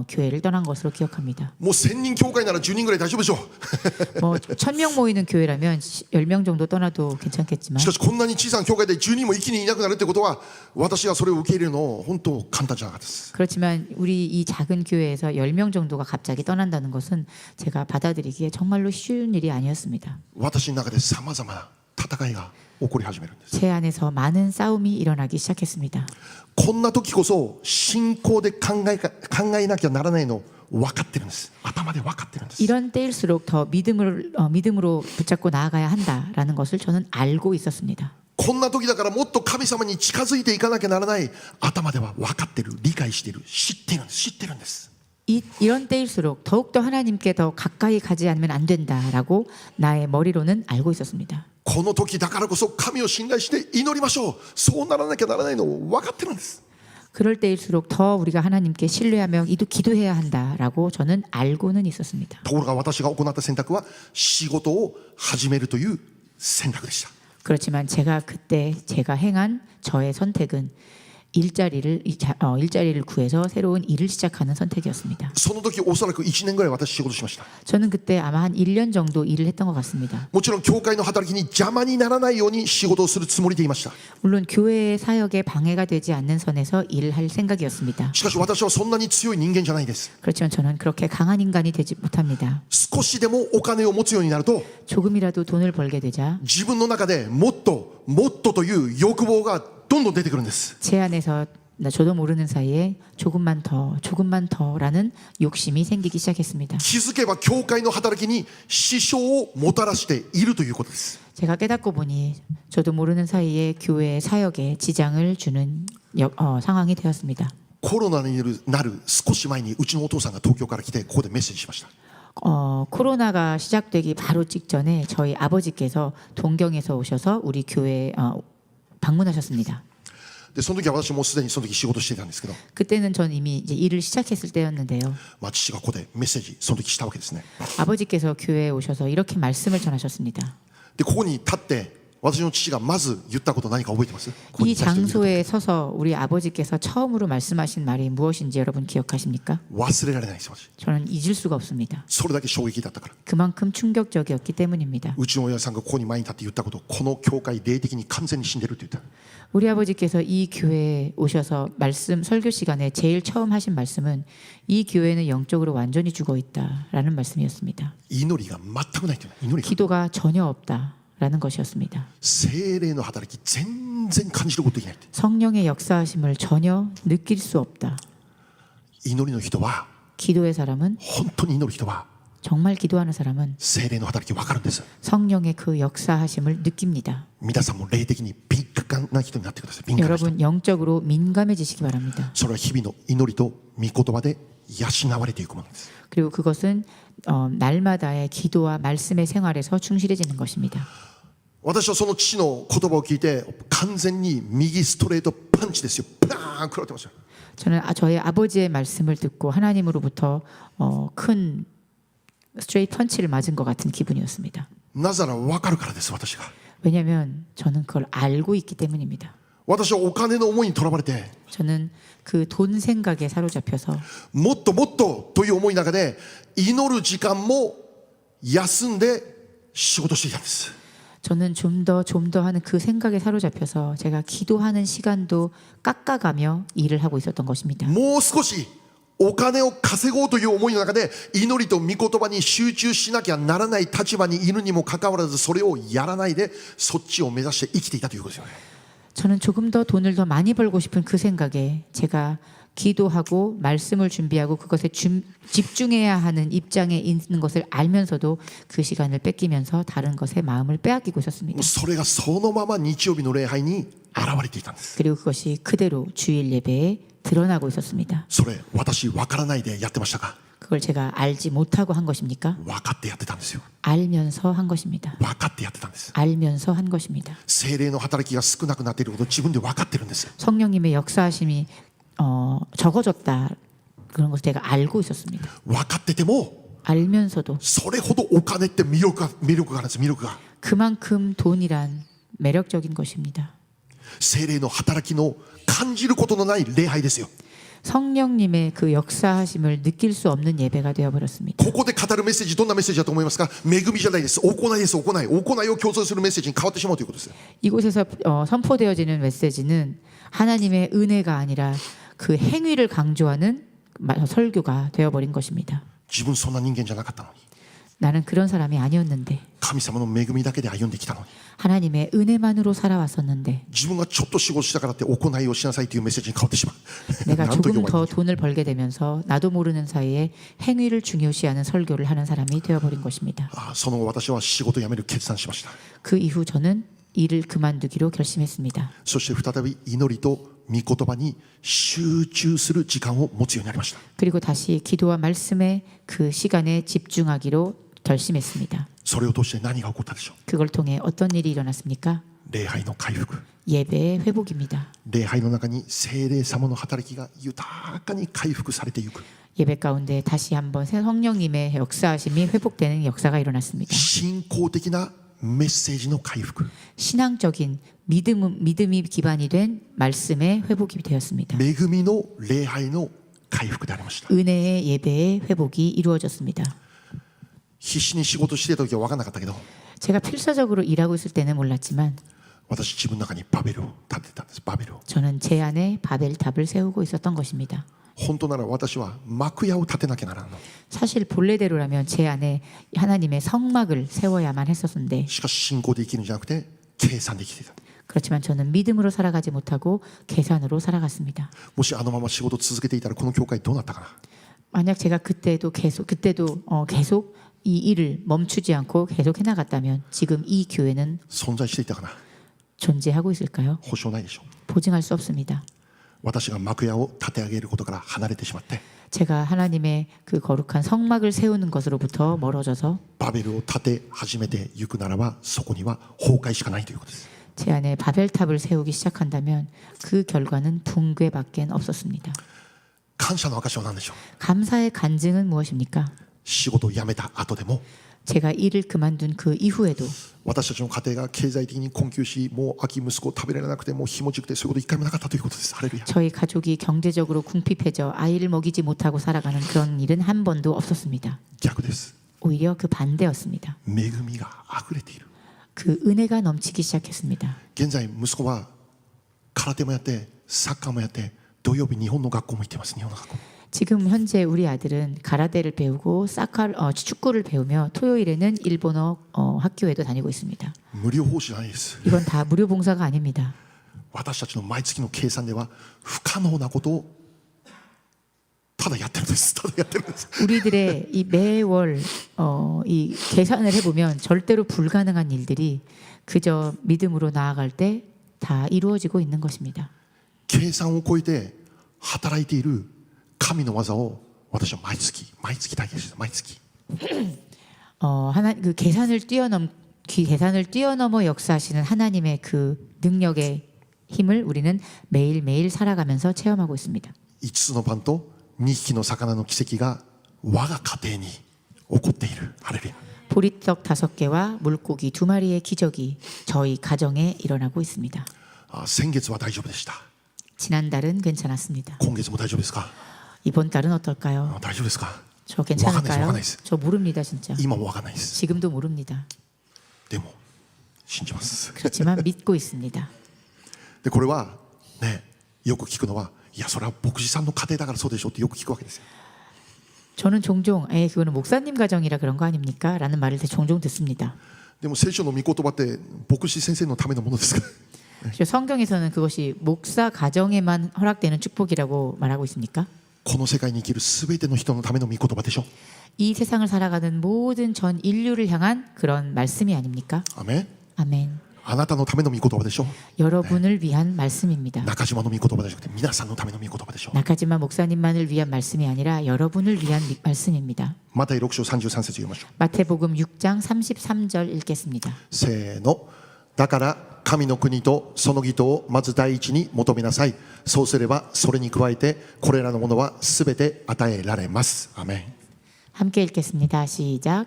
교회를 떠난 것으로 기억합니다. もう1000人教会なら10人ぐらい大丈夫でしょう。 뭐 1000명 모이는 교회라면 10명 정도 떠나도 괜찮겠지만 しかしこんなに小さな教会で10人も一気にいなくなるってことは私がそれを受け入れるの本当簡単じゃなかったです。 그렇지만 우리 이 작은 교회에서 10명 정도가 갑자기 떠난다는 것은 제가 받아들이기에 정말로 쉬운 일이 아니었습니다. 私の中でさまざまな戦いが起こり始めるんです。 제 안에서 많은 싸움이 일어나기 시작했습니다. こんな時こそ信仰で考えなきゃならないの分かってるんです。頭で分かってるんです。 이런 때일수록 더 믿음으로 붙잡고 나아가야 한다라는 것을 저는 알고 있었습니다. こんな時だからもっと神様に近づいていかなきゃならない。頭では分かってる、理解してる、知ってるんです。 이런 때일수록 더욱더 하나님께 더 가까이 가지 않으면 안 된다라고 나의 머리로는 알고 있었습니다. この時だからこそ神を信頼して祈りましょう。そうならなきゃならないのを分かってるんです。 그럴 때일수록 더 우리가 하나님께 신뢰하며 기도해야 한다라고 저는 알고는 있었습니다. ところが私が行った選択は仕事を始めるという選択でした。 그렇지만 그때 제가 행한 저의 선택은 일자리를 구해서 새로운 일을 시작하는 선택이었습니다. その時おそらく1年ぐらい私仕事しました。 저는 그때 아마 한 1년 정도 일을 했던 것 같습니다. もちろん教会の働きに邪魔にならないように仕事をするつもりでいました。 물론 교회의 사역에 방해가 되지 않는 선에서 일을 할 생각이었습니다. しかし私はそんなに強い人間じゃないです。 그렇지만 저는 그렇게 강한 인간이 되지 못합니다. 少しでもお金を持つようになると 조금이라도 돈을 벌게 되자 自分の中でもっとという欲望がどんどん出てくるんです。 제 안에서 저도 모르는 사이에 조금만 더라는 욕심이 생기기 시작했습니다. 気づけば教会の働きに支障をもたらしているということです。 제가 깨닫고 보니 저도 모르는 사이에 교회 사역에 지장을 주는 상황이 되었습니다. コロナになる少し前にうちのお父さんが東京から来てここでメッセージしました。 코로나가 시작되기 바로 직전에 저희 아버지께서 동경에서 오셔서 우리 교회에 방문하셨습니다. でその時は私もうすでにその時仕事していたんですけど、 그때는 전 이미 이제 일을 시작했을 때였는데요. 父がここでメッセージその時したわけですね。 아버지께서 교회에 오셔서 이렇게 말씀을 전하셨습니다. でここに立って私の父がまず言ったこと何か覚えてます？ 이 장소에 서서 우리 아버지께서 처음으로 말씀하신 말이 무엇인지 여러분 기억하십니까? 忘れられないです。私 저는 잊을 수가 없습니다. それだけ衝撃だったから。 그만큼 충격적이었기 때문입니다. うちの親さんがここに前に立って言ったこと、この教会霊的に完全に死んでるって言った。 우리 아버지께서 이 교회에 오셔서 설교 시간에 제일 처음 하신 말씀은 이 교회는 영적으로 완전히 죽어 있다라는 말씀이었습니다. 祈りが全くないという。祈りが 기도가 전혀 없다라는 것이었습니다. 聖霊の働き全然感じることできないって。 성령의 역사하심을 전혀 느낄 수 없다. 祈りの人は 기도의 사람은 本当に祈る人は 정말 기도하는 사람은 聖霊の働き分かるんです。 성령의 그 역사하심을 느낍니다. 皆さんも霊的に敏感な人になってください。敏感な人。 여러분 영적으로 민감해지시기 바랍니다. それは日々の祈りと御言葉で養われていくものです。 그리고 그것은 날마다의 기도와 말씀의 생활에서 충실해지는 것입니다. 私はその父の言葉を聞いて完全に右ストレートパンチですよ。パーン食らってますよ。 저는 저의 아버지의 말씀을 듣고 하나님으로부터 큰 스트레이트 펀치를 맞은 것 같은 기분이었습니다. なぜなら分かるからです。私が 왜냐하면 저는 그걸 알고 있기 때문입니다. 私はお金の思いにとらわれて 저는 그 돈 생각에 사로잡혀서 もっとといいう思いの中で祈る時間も休んで仕事していたんです。 저는 좀 더 하는 그 생각에 사로잡혀서 제가 기도하는 시간도 깎아가며 일을 하고 있었던 것입니다. もう少しお金を稼ごうという思いの中で祈りと御言葉に集中しなきゃならない立場にいるにもかかわらずそれをやらないでそっちを目指して生きていたということですよね。 저는 조금 더 돈을 더 많이 벌고 싶은 그 생각에 제가 기도하고 말씀을 준비하고 그것에 집중해야 하는 입장에 있는 것을 알면서도 그 시간을 뺏기면서 다른 것에 마음을 빼앗기고 も 있었습니다. うそれがそのまま日曜日の礼拝に現れていたんです。 그리고 그것이 그대로 주일 예배에 드러나고 있었습니다. それ私分からないでやってましたか？ 그걸 제가 알지 못하고 한 것입니까? 分かってやってたんですよ。 알면서 한 것입니다. 分かってやってたんです。 알면서 한 것입니다. 聖霊の働きが少なくなっていることを自分で分かってるんです。 성령님의 역사하심이 적어졌다 그런 것을 제가 알고 있었습니다. 分かってても 알면서도 それほどお金って魅力があるんです。魅力が 그만큼 돈이란 매력적인 것입니다. 聖霊の働きの感じることのない礼拝ですよ。 성령님의 그 역사하심을 느낄 수 없는 예배가 되어버렸습니다. ここで語るメッセージどんなメッセージだと思いますか？恵みじゃないです。行いです。行いを強調するメッセージに変わってしまうということです。 이곳에서 선포되어지는 메시지는 하나님의 은혜가 아니라 그 행위를 강조하는 설교가 되어버린 것입니다. 自分そんな人間じゃなかったのに 나는 그런 사람이 아니었는데 神様の恵みだけで歩んできたのに 하나님의 은혜만으로 살아왔었는데 自分がちょっと仕事したからって行いをしなさいというメッセージに変わってしまう 내가 なんと 조금 弱い 더 돈을 벌게 되면서 나도 모르는 사이에 행위를 중요시하는 설교를 하는 사람이 되어버린 것입니다. その後私は仕事を辞める決断しました。 그 이후 저는 일을 그만두기로 결심했습니다. そして再び祈りと御言葉に集中する時間を持つようになりました。 그리고 다시 기도와 말씀에 그 시간에 집중하기로 결심했습니다. それを通して何が起こったでしょう。 그걸 통해 어떤 일이 일어났습니까? 礼拝の回復。 예배의 회복입니다. 礼拝の中に聖霊様の働きが豊かに回復されていく。 예배 가운데 다시 한번 성령님의 역사하심이 회복되는 역사가 일어났습니다. 信仰的なメッセージの回復。 신앙적인 믿음이 기반이 된 말씀의 회복이 되었습니다. 恵みの礼拝の回復でありました。 은혜의 예배의 회복이 이루어졌습니다. 必死に仕事してた時は分からなかったけど 제가 필사적으로 일하고 있을 때는 몰랐지만 私自分の中にバベルを建てたんです。バベルを 저는 제 안에 바벨탑을 세우고 있었던 것입니다. 本当なら私は幕屋を建てなきゃならんの。 사실 본래대로라면 제 안에 하나님의 성막을 세워야만 했었는데 しかし信仰で生きるんじゃなくて計算で生きていた。 그렇지만 저는 믿음으로 살아가지 못하고 계산으로 살아갔습니다. もしあのまま仕事を続けていたらこの教会どうなったかな。 만약 제가 그때도 계속 이 일을 멈추지 않고 계속 해나갔다면 지금 이 교회는 存在していたかな。 존재하고 있을까요? 保証ないでしょう。 보증할 수 없습니다. 私が幕屋を建て上げることから離れてしまって 제가 하나님의 그 거룩한 성막을 세우는 것으로부터 멀어져서 バベルを建て始めていくならばそこには崩壊しかないということです。 제 안에 바벨탑을 세우기 시작한다면 그 결과는 붕괴밖에 없었습니다. 感謝の証は何でしょう。 감사의 간증은 무엇입니까? 仕事を辞めた後でも 제가 일을 그만둔 그 이후에도 私たちの家庭が経済的に困窮しもう秋息子を食べられなくてもうひもじくてそういうこと一回もなかったということです。ハレルヤ。 저희 가족이 경제적으로 궁핍해져 아이를 먹이지 못하고 살아가는 그런 일은 한 번도 없었습니다. 逆です。 오히려 그 반대였습니다. 恵みがあふれている。 그 은혜가 넘치기 시작했습니다. 現在息子は空手もやってサッカーもやって土曜日日本の学校も行っています。日本の学校。 지금 현재 우리 아들은 가라데를 배우고 축구를 배우며 토요일에는 일본어 학교에도 다니고 있습니다. 無料奉仕じゃないです。 이건 다 무료 봉사가 아닙니다. 私たちの毎月の計算では不可能なことをただやってるんです。ただやってるんです。 우리들의 이 매월 이 계산을 해보면 절대로 불가능한 일들이 그저 믿음으로 나아갈 때 다 이루어지고 있는 것입니다. 計算を超えて働いている神の技を私は毎月体験して、毎月 그 계산을 뛰어넘어 역사하시는 하나님의 그 능력의 힘을 우리는 매일매일 살아가면서 체험하고 있습니다. 5つのパンと2匹の魚の奇跡が我が家庭に起こっている。ハレルヤ。 보리떡 5개와 물고기 2마리의 기적이 저희 가정에 일어나고 있습니다. 先月は大丈夫でした。 지난달은 괜찮았습니다. 今月も大丈夫ですか？ 이번 달은 어떨까요? 大丈夫ですか？ 저 괜찮을까요? 와가나이です. 저 모릅니다 진짜. 今もわかんないです。 지금도 모릅니다. でも信じます。 그렇지만 믿고 있습니다. でこれはね、よく聞くのは、いやそれは牧師さんの家庭だからそうでしょってよく聞くわけですよ。 저는 종종 그거는 목사님 가정이라 그런 거 아닙니까? 라는 말을 종종 듣습니다. でも聖書の御言葉って牧師先生のためのものですから。 그래서 성경에서는 그것이 목사 가정에만 허락되는 축복이라고 말하고 있습니까? この世界に生きるすべての人のための御言葉でしょ。 이 세상을 살아가는 모든 전 인류를 향한 그런 말씀이 아닙니까? アメン。 아멘. あなたのための御言葉でしょ。 여러분을 위한 말씀입니다. 中島の御言葉でしょ。皆さんのための御言葉でしょ。 나카지마 목사님만을 위한 말씀이 아니라 여러분을 위한 말씀입니다. マタイ6章33節読みましょう。 마태복음 6장 33절 읽겠습니다. せーの。だから神の国とその義とをまず第一に求めなさい。そうすればそれに加えてこれらのものはすべて与えられます。アメン。 함께 읽겠습니다. 시작.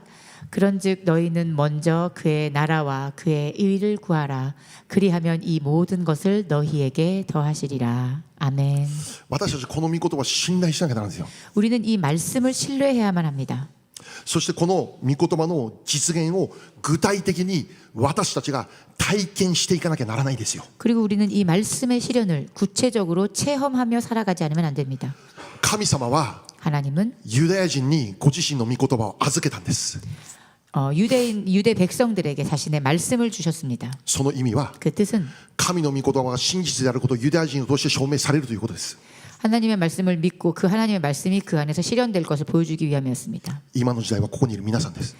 그런즉 너희는 먼저 그의 나라와 그의 의를 구하라. 그리하면 이 모든 것을 너희에게 더하시리라. 아멘. 私たちこの御言葉を信頼しなきゃならないんですよ。 우리는 이 말씀을 신뢰해야만 합니다. そしてこの御言葉の実現を具体的に私たちが体験していかなきゃならないんですよ。 그리고 우리는 이 말씀의 실현을 구체적으로 체험하며 살아가지 않으면 안 됩니다. 神様は 하나님은 ユダヤ人にご自身の御言葉を預けたんです。 유대 백성들에게 자신의 말씀을 주셨습니다. その意味は 그 뜻은 神の御言葉が真実であることをユダヤ人を通して証明されるということです。 하나님의 말씀을 믿고 그 하나님의 말씀이 그 안에서 실현될 것을 보여주기 위함이었습니다. 今の時代はここにいる皆さんです。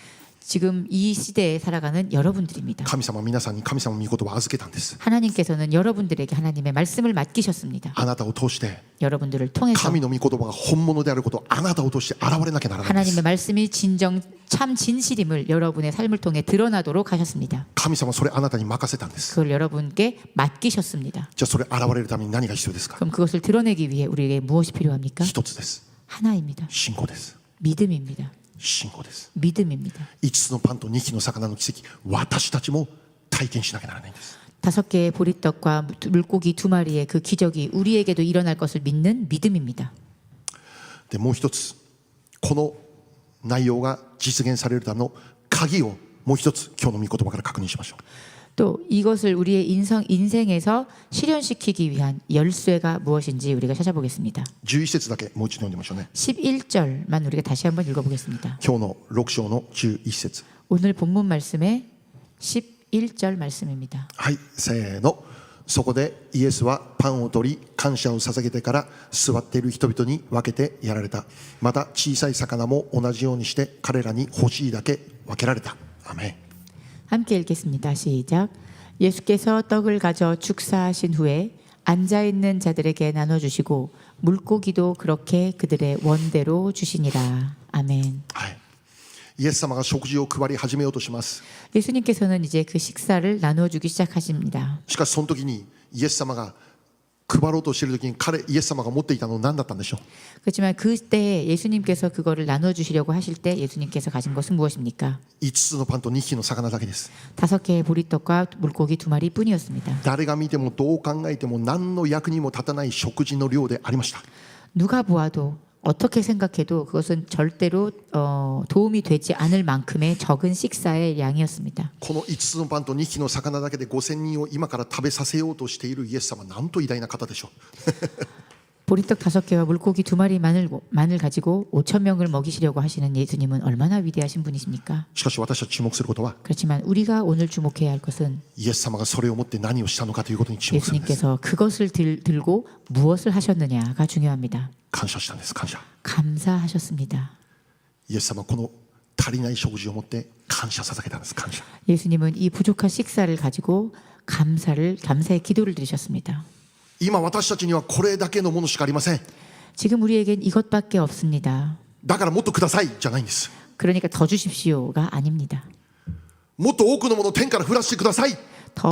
지금 이 시대에 살아가는 여러분들입니다. 神様は皆さんに神様の御言葉を預けたんです。 하나님께서는 여러분들에게 하나님의 말씀을 맡기셨습니다. あなたを通して 여러분들을 통해서 神の御言葉が本物であることをあなたを通して現れなきゃならないんです。 하나님의 말씀이 진정 참 진실임을 여러분의 삶을 통해 드러나도록 하셨습니다. 神様はそれあなたに任せたんです。 그걸 여러분께 맡기셨습니다. じゃあそれ現れるために何が必要ですか。 그럼 그것을 드러내기 위해 우리에게 무엇이 필요합니까? 一つです。 하나입니다. 信仰です。 믿음입니다. 信仰です。 믿음입니다. 5つのパンと2匹の魚の奇跡、私たちも体験しなきゃならないんです。 5개의 보리떡과 물고기 2마리의 그 기적이 우리에게도 일어날 것을 믿는 믿음입니다. でもう一つ、この内容が実現されるための鍵をもう一つ今日の御言葉から確認しましょう。 또 이것을 우리의 인생에서 실현시키기 위한 열쇠가 무엇인지 우리가 찾아보겠습니다. 11節だけもう一度読んでみましょうね。 11절만 우리가 다시 한번 읽어보겠습니다. 今日の6章の11節。 오늘 본문 말씀의 11절 말씀입니다. はい、せーの。そこでイエスはパンを取り感謝を捧げてから座っている人々に分けてやられた。また小さい魚も同じようにして彼らに欲しいだけ分けられた。アメン。 함께 읽겠습니다. 시작. 예수께서 떡을 가져 축사하신 후에 앉아있는 자들에게 나눠주시고 물고기도 그렇게 그들의 원대로 주시니라. 아멘. はい。イエス様が食事を配り始めようとします。 예수님께서는 이제 그 식사를 나눠주기 시작하십니다. しかしその時にイエス様が配ろうとしている時にイエス様が持っていたのは何だったんでしょう。 그렇지만 그때 예수님께서 그거를 나눠주시려고 하실 때 예수님께서 가진 것은 무엇입니까? 5つのパンと2匹の魚だけです。 5개의 보리떡과 물고기 2마리 뿐이었습니다. 誰が見てもどう考えても何の役にも立たない食事の量でありました。 누가 보아도 어떻게 생각해도 그것은 절대로 도움이 되지 않을 만큼의 적은 식사의 양이었습니다. この5つのパンと2匹の魚だけで5000人を今から食べさせようとしているイエス様、なんと偉大な方でしょう。 보리떡 5개와 물고기 2마리만을 가지고 5천 명을 먹이시려고 하시는 예수님은 얼마나 위대하신 분이십니까? しかし私たち注目することは 그렇지만 우리가 오늘 주목해야 할 것은 イエス様がそれを持って何をしたのかということに注目するんです。 예수님께서 그것을 들고 무엇을 하셨느냐가 중요합니다. 感謝したんです。感謝。 감사하셨습니다. イエス様はこの足りない食事を持って感謝捧げたんです。感謝。 예수님은 이 부족한 식사를 가지고 감사의 기도를 드리셨습니다. 今私たちにはこれだけのものしかありません。 지금 우리에겐 이것밖에 없습니다. だからもっとくださいじゃないんです。 그러니까 더 주십시오가 아닙니다. もっと多くのものを天から降らしてくださいって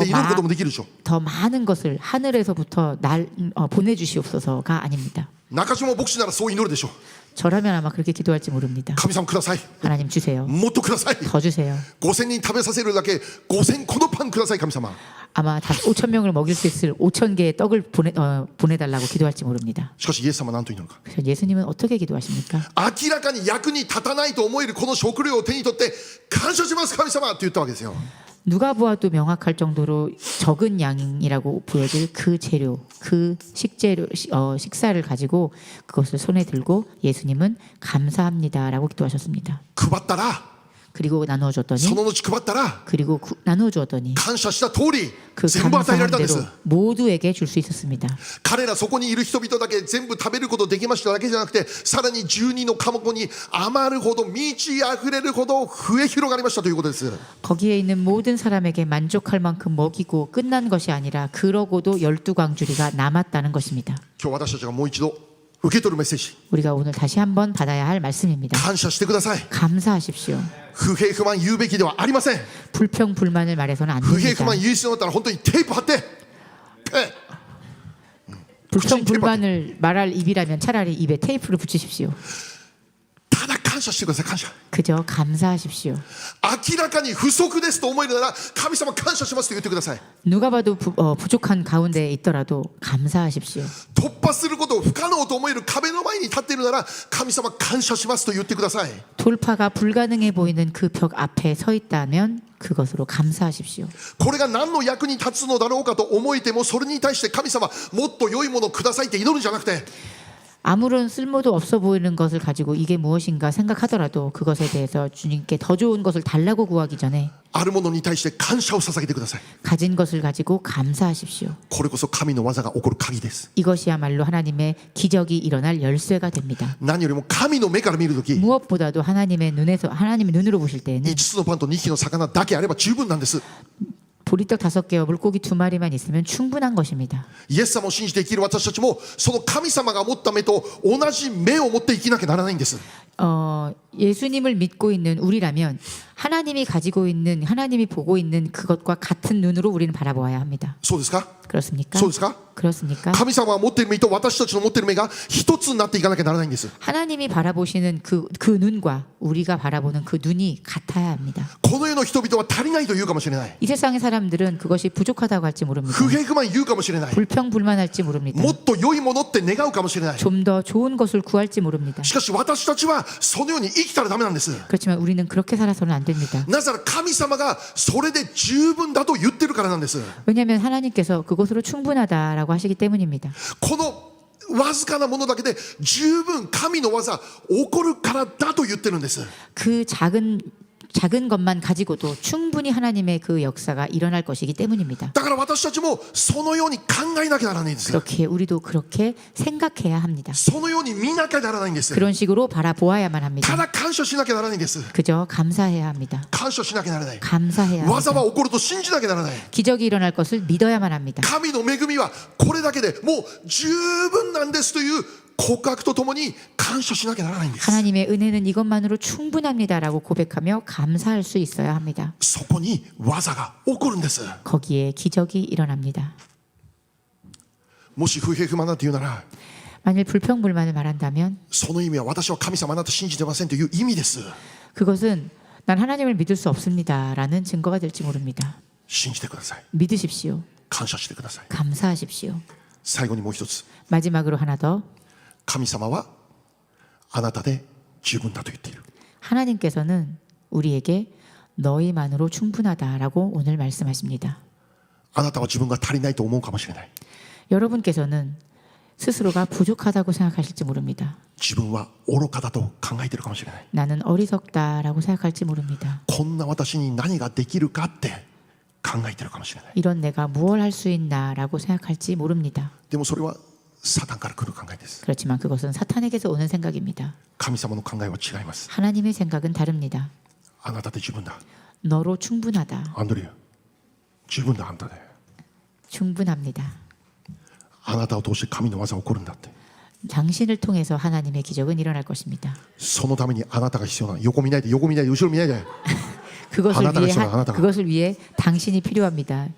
祈ることもできるでしょ。 더 많은 것을 하늘에서부터 보내주시옵소서가 아닙니다. 中島牧師ならそう祈るでしょう。 저라면 아마 그렇게 기도할지 모릅니다. 神様ください。 하나님 주세요. もっとください。 더 주세요. 5000人食べさせるだけ5000個のパンください。神様。 아마 5천 명을 먹일 수 있을 5천 개의 떡을 보내달라고 기도할지 모릅니다. しかしイエス様は何と祈るのか。 그래서 예수님은 어떻게 기도하십니까? 明らかに役に立たないと思えるこの食料を手に取って感謝します神様って言ったわけですよ。 누가 보아도 명확할 정도로 적은 양이라고 보여질 그 재료, 그 식사를 가지고 그것을 손에 들고 예수님은 감사합니다라고 기도하셨습니다. 配ったら 그리고 나누어 줬더니 その後配ったら 그리고 나누어 주었더니 感謝した通り 그 全部与えられたん 감사한 です 대로 모두에게 줄 수 있었습니다. 彼らそこにいる人々だけ全部食べることできましただけじゃなくてさらに12の科目に余るほど満ち溢れるほど増え広がりましたということです。 거기에 있는 모든 사람에게 만족할 만큼 먹이고 끝난 것이 아니라 그러고도 12광주리가 남았다는 것입니다. 今日私たちがもう一度受け取るメッセージ 우리가 오늘 다시 한번 받아야 할 말씀입니다. 感謝してください。 감사하십시오. 不平不満言うべきではありません。 불평 불만을 말해서는 안 不平 됩니다. 不満言う必要だったら本当にテープ貼ってペン 불평 불만을 말할 입이라면 차라리 입에 테이프를 붙이십시오. ただ感謝してください。感謝 그저 감사하십시오. 明らかに不足ですと思えるなら神様感謝しますと言ってください。 누가 봐도 부족한 가운데 있더라도 감사하십시오. 突破することを不可能と思える壁の前に立っているなら神様感謝しますと言ってください。 돌파가 불가능해 보이는 그 벽 앞에 서 있다면 그것으로 감사하십시오. これが何の役に立つのだろうかと思えてもそれに対して神様もっと良いものをくださいって祈るんじゃなくて 아무런 쓸모도 없어 보이는 것을 가지고 이게 무엇인가 생각하더라도 그것에 대해서 주님께 더 좋은 것을 달라고 구하기 전에 あるものに対して感謝を捧げてください。 가진 것을 가지고 감사하십시오. これこそ神の技が起こる鍵です。 이것이야말로 하나님의 기적이 일어날 열쇠가 됩니다. 何よりも神の目から見るとき 무엇보다도 하나님의 눈으로 보실 때에는 5つのパンと2匹の魚だけあれば十分なんです。 보리떡 5개와 물고기 2마리만 있으면 충분한 것입니다. イエス様を信じて生きる私たちもその神様が持った目と同じ目を持って生きなきゃならないんです。 예수님을 믿고 있는 우리라면 하나님이 가지고 있는 하나님이 보고 있는 그것과 같은 눈으로 우리는 바라보아야 합니다. そうですか 그렇습니까? そうですか 그렇습니까? 神様が持っている目と私たちの持っている目が一つになっていかなきゃならないんです。 하나님이 바라보시는 그 눈과 우리가 바라보는 그 눈이 같아야 합니다. この世の人々は足りないと言うかもしれない。 이 세상의 사람들은 그것이 부족하다고 할지 모릅니다. 不平不満言うかもしれない。 불평불만할지 모릅니다. もっと良いものって願うかもしれない。 좀 더 좋은 것을 구할지 모릅니다. しかし私たちはそのように生きたらダメなんです。 그렇지만 우리는 그렇게 살아서는 안 됩니다. なぜなら神様がそれで十分だと言ってるからなんです。 왜냐하면 하나님께서 그것으로 충분하다라고 하시기 때문입니다. このわずかなものだけで十分神の技起こるからだと言ってるんです。 그 작은 것만 가지고도 충분히 하나님의 그 역사가 일어날 것이기 때문입니다. だから私たちもそのように考えなきゃならないんです。 그렇게 우리도 그렇게 생각해야 합니다. そのように見なきゃならないんです。 그런 식으로 바라보아야만 た 합니다. だ感謝しなきゃならないんです。 그저 감사해야 합니다. 感謝しなきゃならない。 감사해야 技 합니다. は起こると信じなきゃならない。 기적이 일어날 것을 믿어야만 합니다. 神の恵みはこれだけでもう十分なんですという告白とともに感謝しなきゃならないんです。 하나님의 은혜는 이것만으로 충분합니다라고 고백하며 감사할 수 있어야 합니다. そこに技が起こるんです。 거기에 기적이 일어납니다. もし不平不満だと言うなら 만일 불평불만을 말한다면 その意味は私は神様あなた信じてませんという意味です。 그것은 난 하나님을 믿을 수 없습니다라는 증거가 될지 모릅니다. 信じてください。 믿으십시오. 感謝してください。 감사하십시오. 最後にもう一つ、 마지막으로 하나 더. 神様はあなたで十分だと言っている。 하나님께서는 우리에게 너희만으로 충분하다라고 오늘 말씀하십니다. あなたは自分が足りないと思うかもしれない。 여러분께서는 스스로가 부족하다고 생각하실지 모릅니다. 自分は愚かだと考えているかもしれない。 나는 어리석다라고 생각할지 모릅니다. こんな私に何ができるかって考えているかもしれない。 이런 내가 무엇 할 수 있나라고 생각할지 모릅니다. でもそれはサタンから来る考えです。 그렇지만 그것은 사탄에게서 오는 생각입니다. 神様の考えは違います。 하나님의 생각은 다릅니다. あなたで十分だ。 너로 충분하다. アンドレア、十分だあんたで。 충분합니다. あなたを通して神の技が起こるんだって。 당신을 통해서 하나님의 기적은 일어날 것입니다. そのためにあなたが必要な。横見ないで、横見ないで、後ろ見ないで。 그것을 위해 하나다가. 그것을 위해 당신이 필요합니다.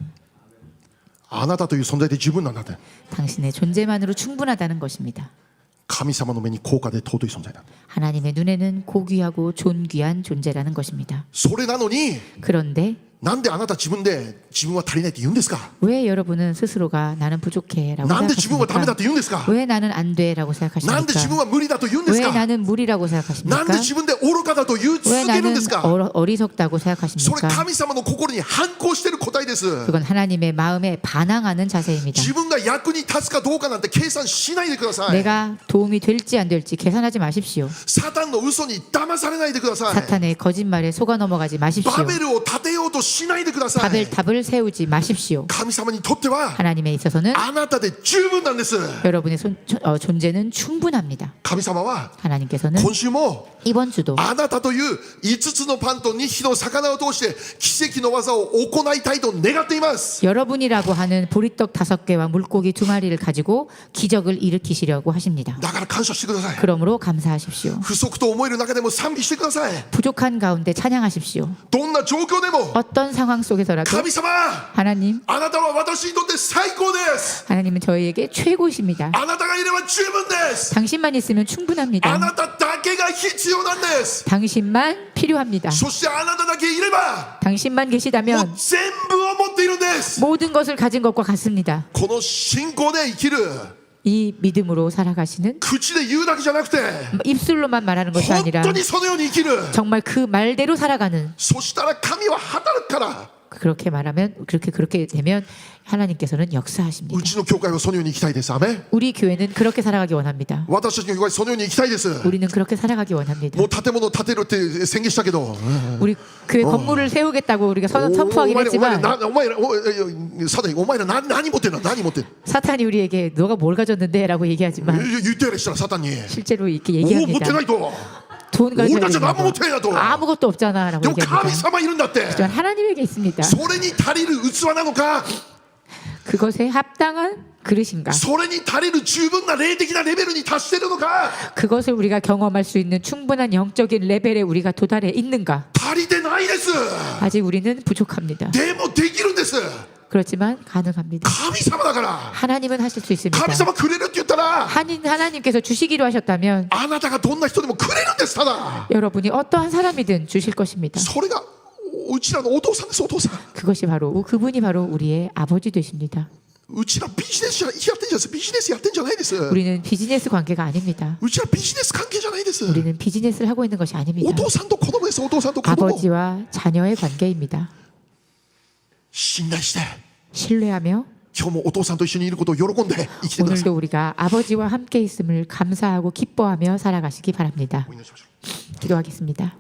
あなたという存在で十分なんだって。 당신의 존재만으로 충분하다는 것입니다. 神様の目に高価で尊い存在だ。 하나님의 눈에는 고귀하고 존귀한 존재라는 것입니다. それなのに 그런데 なんであなた自分は足りないって言うんですか 왜 여러분은 스스로가 나는 부족해라고 なんで自分はダメだ 생각하십니까? って言うんですか 왜 나는 안 돼라고 なんで自分 생각하십니까? は無理だと言うんです 왜 か 나는 무리라고 なん 생각하십니까? で自分で愚かだと言い続 왜 けるん 나는 ですか 어리석다고 それ 생각하십니까? 神様の心に反抗している答えです 그건 하나님의 마음에 반항하는 자세입니다. 自分が役に立つかどうかなんて計算しないでください 내가 도움이 될지 안 될지 계산하지 마십시오. サタンの嘘に騙されないでください 사탄의 거짓말에 속아 넘어가지 마십시오. バベルを建てようとしないでください 바벨탑을 세우지 마십시오. 神様にとっては 하나님에 있어서는 あなたで十分なんです 여러분의 존재는 충분합니다. 神様は 하나님께서는 今週も 이번 주도 あなたという5つのパンと2匹の魚を通して奇跡の技を行いたいと願っています 여러분이라고 하는 보리떡 5개와 물고기 2마리를 가지고 기적을 일으키시려고 하십니다. だから感謝してください 그러므로 감사하십시오. 不足と思える中でも賛美してください 부족한 가운데 찬양하십시오. どんな状況でも 어떤 상황 속에서라도 神様 하나님, あなたは私にとって最高です 하나님은 저희에게 최고이십니다. あなたがいれば十分です 당신만 있으면 あ 충분합니다. なただけが必要なんです 당신만 필요합니다. そしてあなただけいれば 당신만 もう 계시다면 全部を持っているんです 모든 것을 가진 것과 같습니다. この信仰で生きる 이 믿음으로 살아가시는 口で言うだけじゃなくて 입술로만 말하는 것이 本 아니라 当にそのように生きる 정말 그 말대로 살아가는, そしたら神は働くから 그렇게 말하면 그렇게 되면 하나님께서는 역사하십니다. うちの教会はそのように生きたいですアメン 우리 교회는 그렇게 살아가기 원합니다. 私たちの教会はそのように生きたいです 우리는 그렇게 살아가기 원합니다. もう建物を建てるって宣言したけど 우리 교회 건물을 세우겠다고 우리가 선포하긴 お前 했지만 らサタンお前ら何持ってんの何持ってんの 사탄이 우리에게 너가 뭘 가졌는데라고 얘기하지만 言ってやれしたらサタンに 실제로 이렇게 おお持って 얘기합니다. ないと 돈 가지고 俺たちは何も持ってないだと 아무것도 없잖아라고 でも神 얘기합니다. 様いるんだって 하지만 하나님에게 있습니다. それに足りる器なのか 그것에 합당한 그릇인가? それに足りる十分な霊的なレベルに達しているのか 그것을 우리가 경험할 수 있는 충분한 영적인 레벨에 우리가 도달해 있는가? 足りてないです 아직 우리는 부족합니다. でもできるんです 그렇지만 가능합니다. 神様だから 하나님은 하실 수 있습니다. 神様くれるって言ったら 하나님께서 주시기로 하셨다면 あなたがどんな人でもくれるんですただ 여러분이 어떠한 사람이든 주실 것입니다. それがうちらのお父さんですお父さん 그것이 바로 그분이 바로 우리의 아버지 되십니다. うちらビジネスやってんじゃないですビジネスやってんじゃないです 우리는 비즈니스 관계가 아닙니다. うちらビジネス関係じゃないです 우리는 비즈니스를 하고 있는 것이 お 아닙니다. 父さんと子供ですお父さんと子供 아버지와 자녀의 관계입니다. 信頼して 신뢰하며 今日もお父さんと一緒にいることを喜んで生きてください 오늘도 우리가 아버지와 함께 있음을 감사하고 기뻐하며 살아가시기 바랍니다.お祈りしましょう 기도하겠습니다.